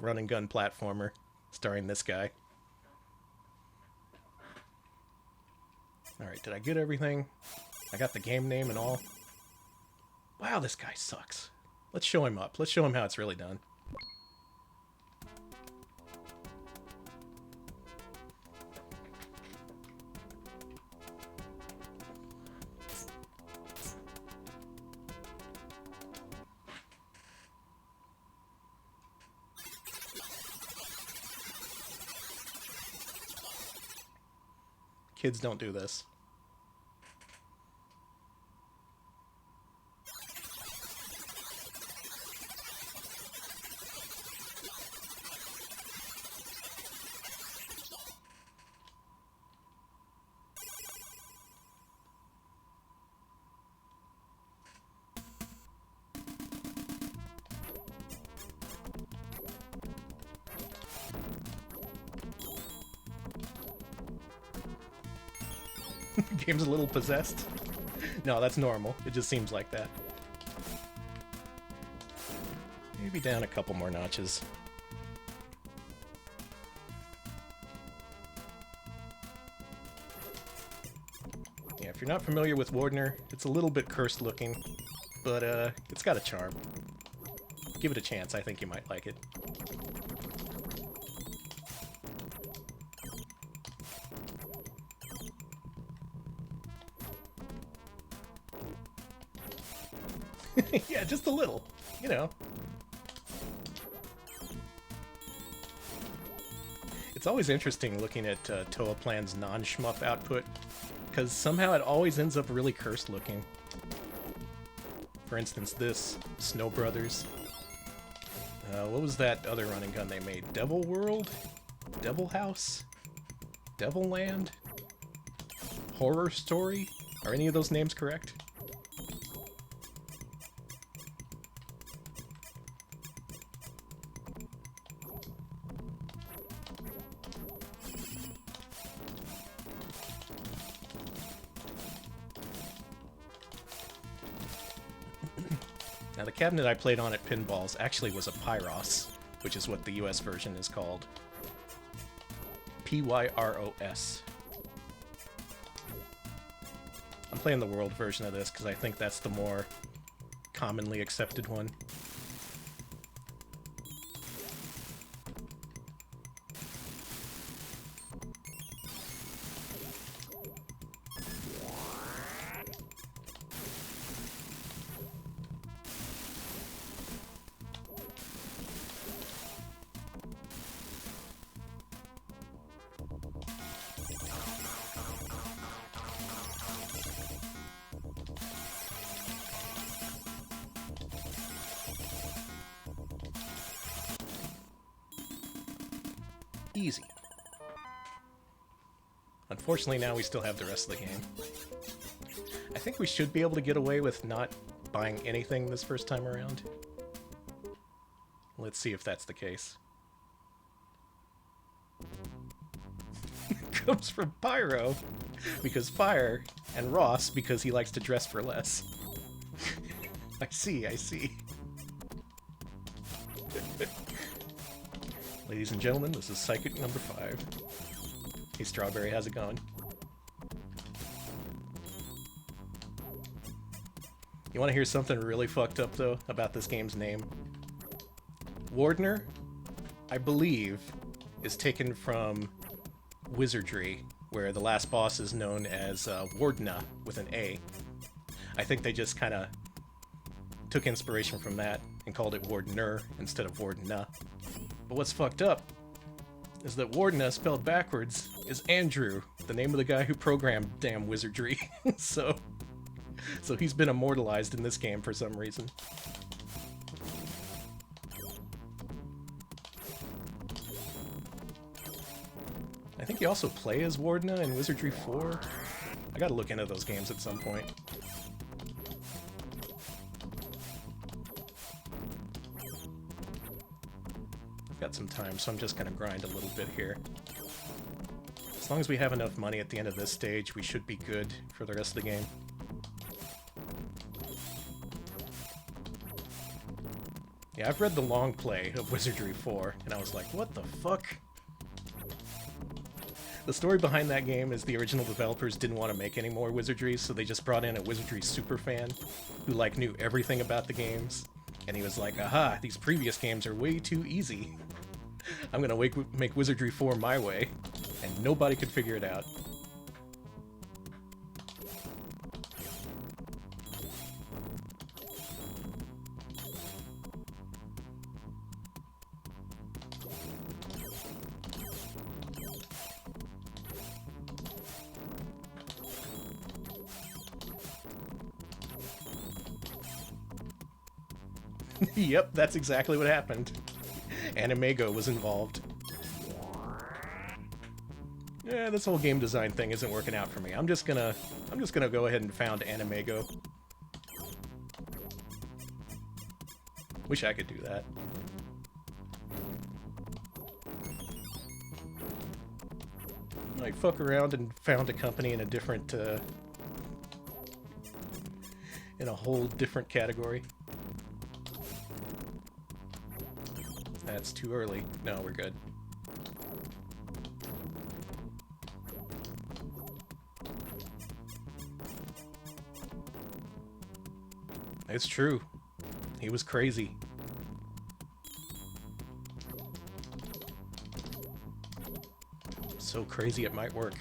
run and gun platformer starring this guy. Alright, did I get everything? I got the game name and all. Wow, this guy sucks. Let's show him up. Let's show him how it's really done. Kids don't do this. Game's a little possessed. No, that's normal. It just seems like that. Maybe down a couple more notches. Yeah, if you're not familiar with Wardner, it's a little bit cursed looking, but it's got a charm. Give it a chance, I think you might like it. Yeah, just a little, you know. It's always interesting looking at Toaplan's non-shmup output, because somehow it always ends up really cursed looking. For instance, this, Snow Brothers. What was that other running gun they made? Devil World? Devil House? Devil Land? Horror Story? Are any of those names correct? Now, the cabinet I played on at Pinballs actually was a Pyros, which is what the US version is called. Pyros. I'm playing the world version of this because I think that's the more commonly accepted one. Easy. Unfortunately, now we still have the rest of the game. I think we should be able to get away with not buying anything this first time around. Let's see if that's the case. Comes from Pyro, because fire, and Ross, because he likes to dress for less. I see, I see. Ladies and gentlemen, this is Psychic number 5. Hey Strawberry, how's it going? You want to hear something really fucked up, though, about this game's name? Wardner, I believe, is taken from Wizardry, where the last boss is known as Wardner, with an A. I think they just kind of took inspiration from that and called it Wardner instead of Wardna. But what's fucked up is that Wardner, spelled backwards, is Andrew, the name of the guy who programmed damn Wizardry. so he's been immortalized in this game for some reason. I think you also play as Wardner in Wizardry 4. I gotta look into those games at some point. Got some time, so I'm just gonna grind a little bit here. As long as we have enough money at the end of this stage, we should be good for the rest of the game. Yeah, I've read the long play of Wizardry 4, and I was like, what the fuck? The story behind that game is the original developers didn't want to make any more Wizardry, so they just brought in a Wizardry superfan who, like, knew everything about the games. And he was like, aha, these previous games are way too easy. I'm gonna make Wizardry 4 my way. And nobody could figure it out. Yep, that's exactly what happened. Animego was involved. Yeah, this whole game design thing isn't working out for me. I'm just gonna go ahead and found Animego. Wish I could do that. I fuck around and found a company in a different, in a whole different category. That's too early. No, we're good. It's true. He was crazy. So crazy it might work.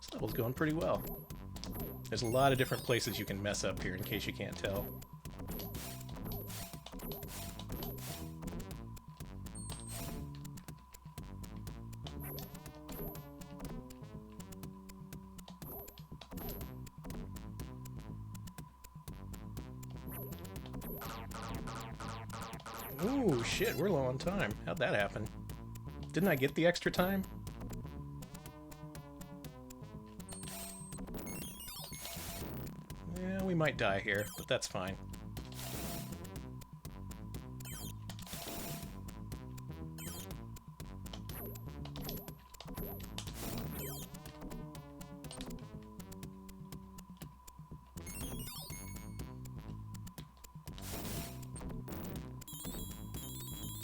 This level's going pretty well. There's a lot of different places you can mess up here in case you can't tell. Ooh, shit, we're low on time. How'd that happen? Didn't I get the extra time? Yeah, we might die here, but that's fine.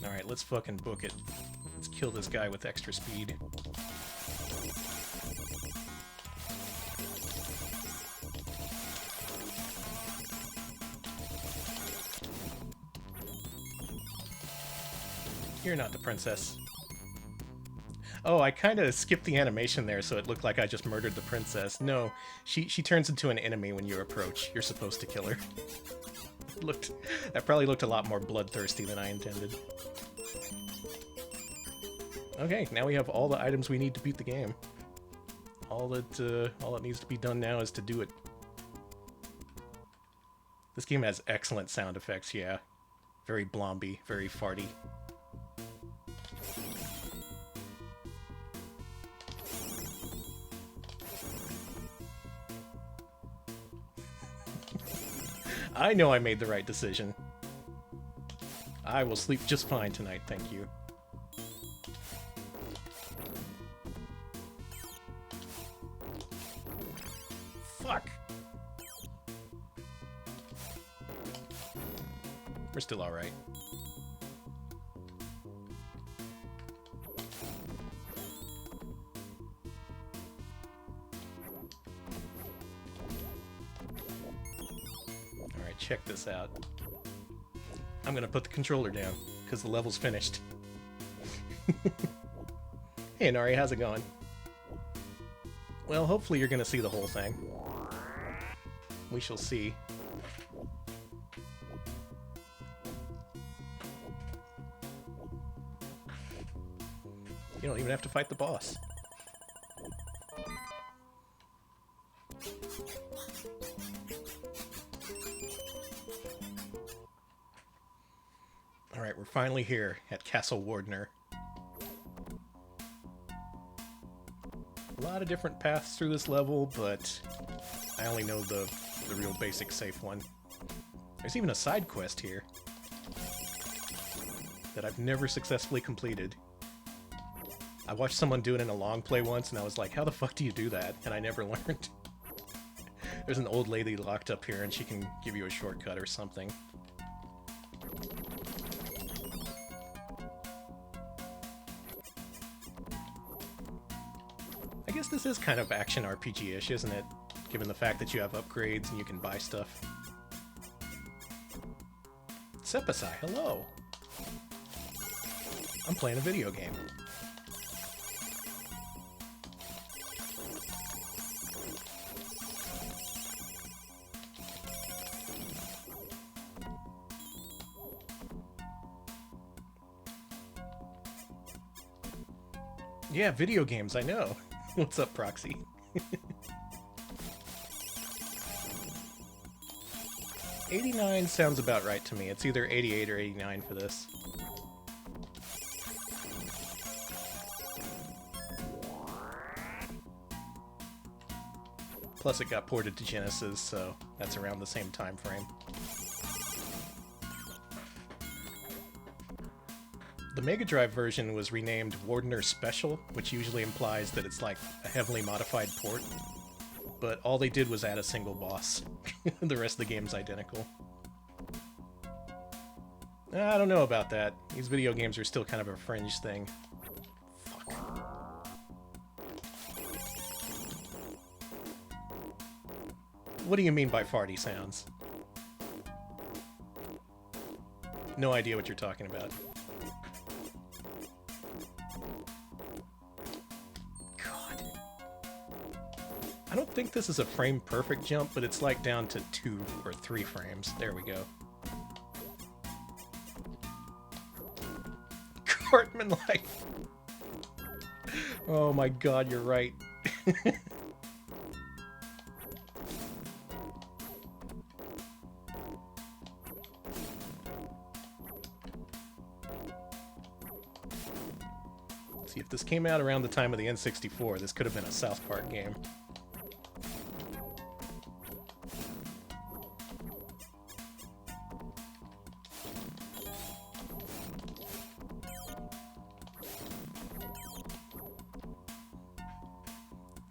Alright, let's fucking book it. Let's kill this guy with extra speed. You're not the princess. Oh, I kind of skipped the animation there so it looked like I just murdered the princess. No, she turns into an enemy when you approach. You're supposed to kill her. That probably looked a lot more bloodthirsty than I intended. Okay, now we have all the items we need to beat the game. All that needs to be done now is to do it. This game has excellent sound effects, yeah. Very blomby, very farty. I know I made the right decision. I will sleep just fine tonight, thank you. Fuck! We're still alright. Alright, check this out. I'm gonna put the controller down, because the level's finished. Hey Nari, how's it going? Well, hopefully you're gonna see the whole thing. We shall see. You don't even have to fight the boss. Alright, we're finally here at Castle Wardner. A lot of different paths through this level, but I only know the real basic safe one. There's even a side quest here that I've never successfully completed. I watched someone do it in a long play once, and I was like, how the fuck do you do that? And I never learned. There's an old lady locked up here, and she can give you a shortcut or something. I guess this is kind of action RPG-ish, isn't it? Given the fact that you have upgrades and you can buy stuff. Sepasai, hello! I'm playing a video game. Yeah, video games, I know. What's up, Proxy? 89 sounds about right to me. It's either 88 or 89 for this. Plus it got ported to Genesis, so that's around the same time frame. The Mega Drive version was renamed Wardner Special, which usually implies that it's like a heavily modified port. But all they did was add a single boss. The rest of the game's identical. I don't know about that. These video games are still kind of a fringe thing. Fuck. What do you mean by farty sounds? No idea what you're talking about. I don't think this is a frame-perfect jump, but it's like down to 2 or 3 frames. There we go. Cartman life. Oh my god, you're right. See, if this came out around the time of the N64, this could have been a South Park game.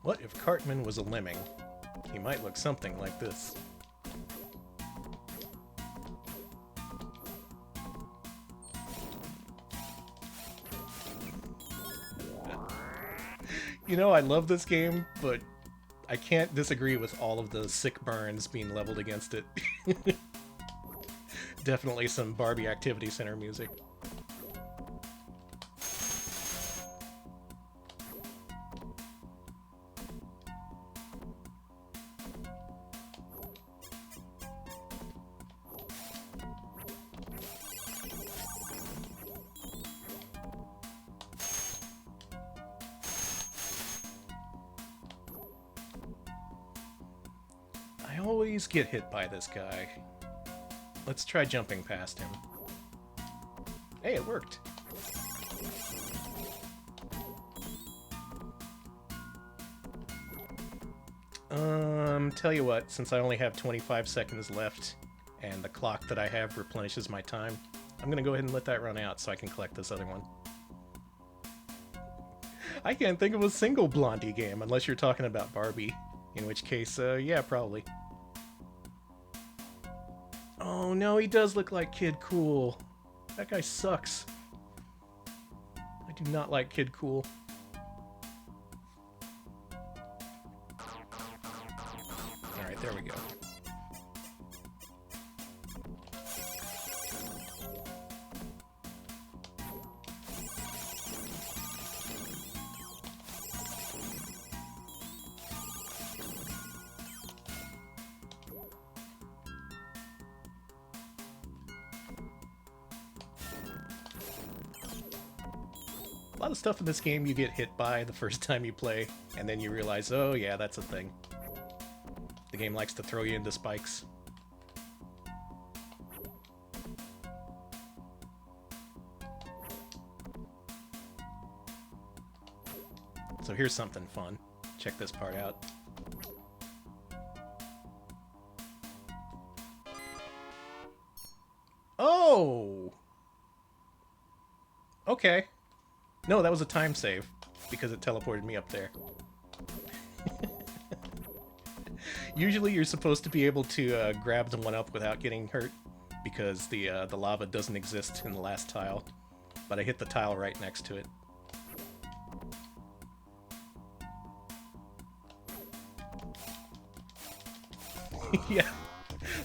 What if Cartman was a lemming? He might look something like this. You know, I love this game, but I can't disagree with all of the sick burns being leveled against it. Definitely some Barbie Activity Center music. I always get hit by this guy. Let's try jumping past him. Hey, it worked. Tell you what, since I only have 25 seconds left, and the clock that I have replenishes my time, I'm gonna go ahead and let that run out so I can collect this other one. I can't think of a single Blondie game, unless you're talking about Barbie. In which case, yeah, probably. Oh no, he does look like Kid Cool. That guy sucks. I do not like Kid Cool. Alright, there we go. A lot of stuff in this game you get hit by the first time you play, and then you realize, oh yeah, that's a thing. The game likes to throw you into spikes. So here's something fun. check this part out. Oh! Okay. No, that was a time save, because it teleported me up there. Usually you're supposed to be able to grab the one up without getting hurt, because the lava doesn't exist in the last tile. But I hit the tile right next to it. Yeah.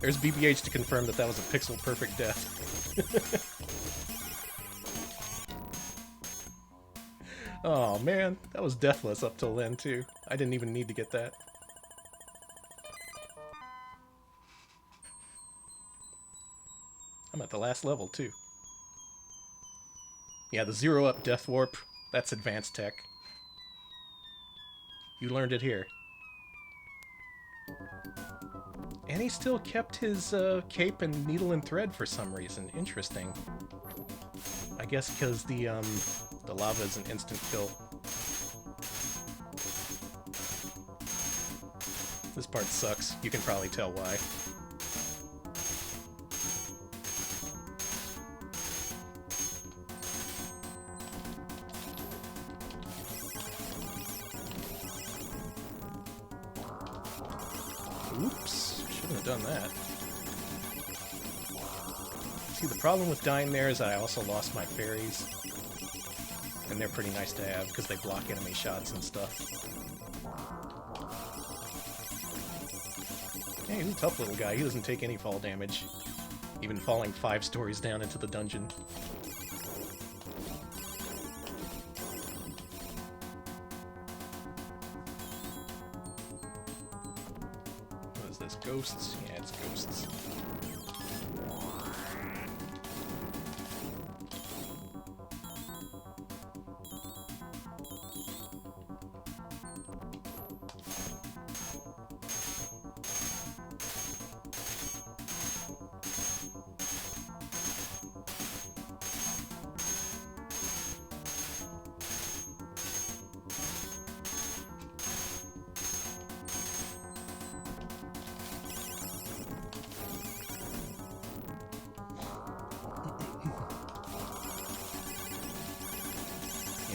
There's BBH to confirm that that was a pixel-perfect death. Oh man, that was deathless up till then too. I didn't even need to get that. I'm at the last level too. Yeah, the 0-up death warp, that's advanced tech. You learned it here. And he still kept his cape and needle and thread for some reason. Interesting. I guess because the lava is an instant kill. This part sucks. You can probably tell why. Oops, shouldn't have done that. See, the problem with dying there is I also lost my fairies. And they're pretty nice to have, because they block enemy shots and stuff. Yeah, he's a tough little guy. He doesn't take any fall damage. Even falling 5 stories down into the dungeon. What is this? Ghosts? Yeah, it's ghosts.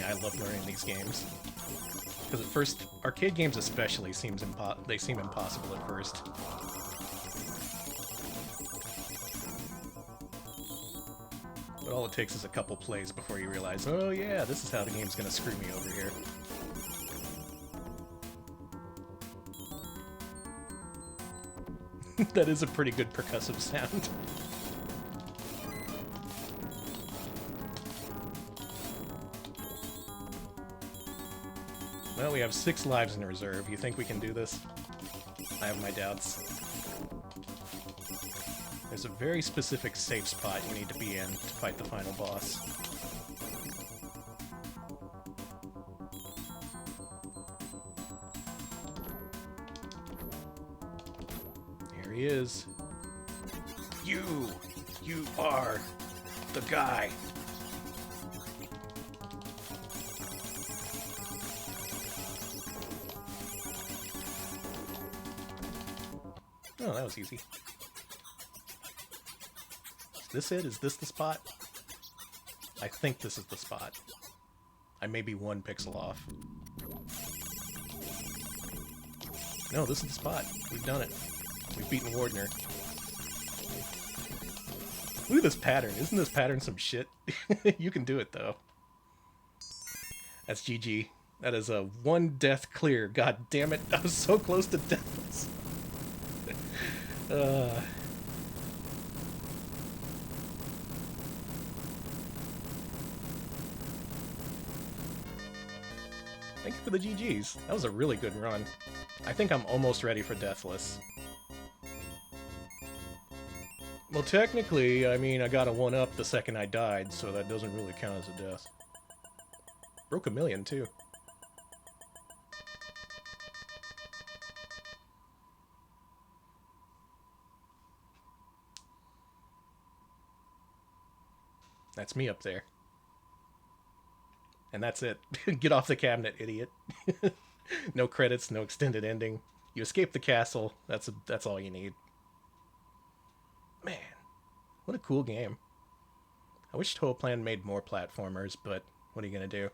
I love learning these games. Because at first, arcade games especially seem impossible at first. But all it takes is a couple plays before you realize, oh yeah, this is how the game's gonna screw me over here. That is a pretty good percussive sound. Well, we have 6 lives in reserve. You think we can do this? I have my doubts. There's a very specific safe spot you need to be in to fight the final boss. Here he is. You are the guy. Oh, that was easy. Is this it? Is this the spot? I think this is the spot. I may be 1 pixel off. No, this is the spot. We've done it. We've beaten Wardner. Look at this pattern. Isn't this pattern some shit? You can do it, though. That's GG. That is a 1 death clear. God damn it. I was so close to death. Thank you for the GGs. That was a really good run. I think I'm almost ready for Deathless. Well, technically, I mean, I got a 1-up the second I died, so that doesn't really count as a death. Broke 1,000,000, too. That's me up there. And that's it. Get off the cabinet, idiot. No credits, no extended ending. You escape the castle. That's all you need. Man, what a cool game. I wish Toaplan made more platformers, but what are you gonna do?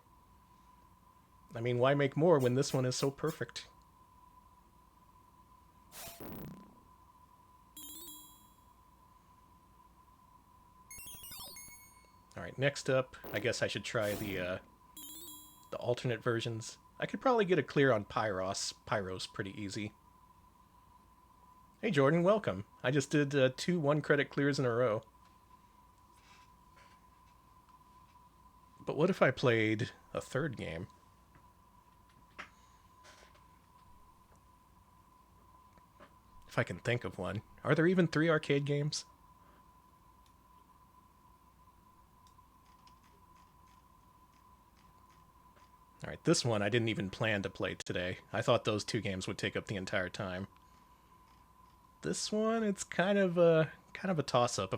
I mean, why make more when this one is so perfect? All right, next up, I guess I should try the alternate versions. I could probably get a clear on Pyros. Pyros pretty easy. Hey Jordan, welcome. I just did two 1 credit clears in a row. But what if I played a third game? If I can think of one. Are there even 3 arcade games? Alright, this one I didn't even plan to play today. I thought those 2 games would take up the entire time. This one, it's kind of a toss-up.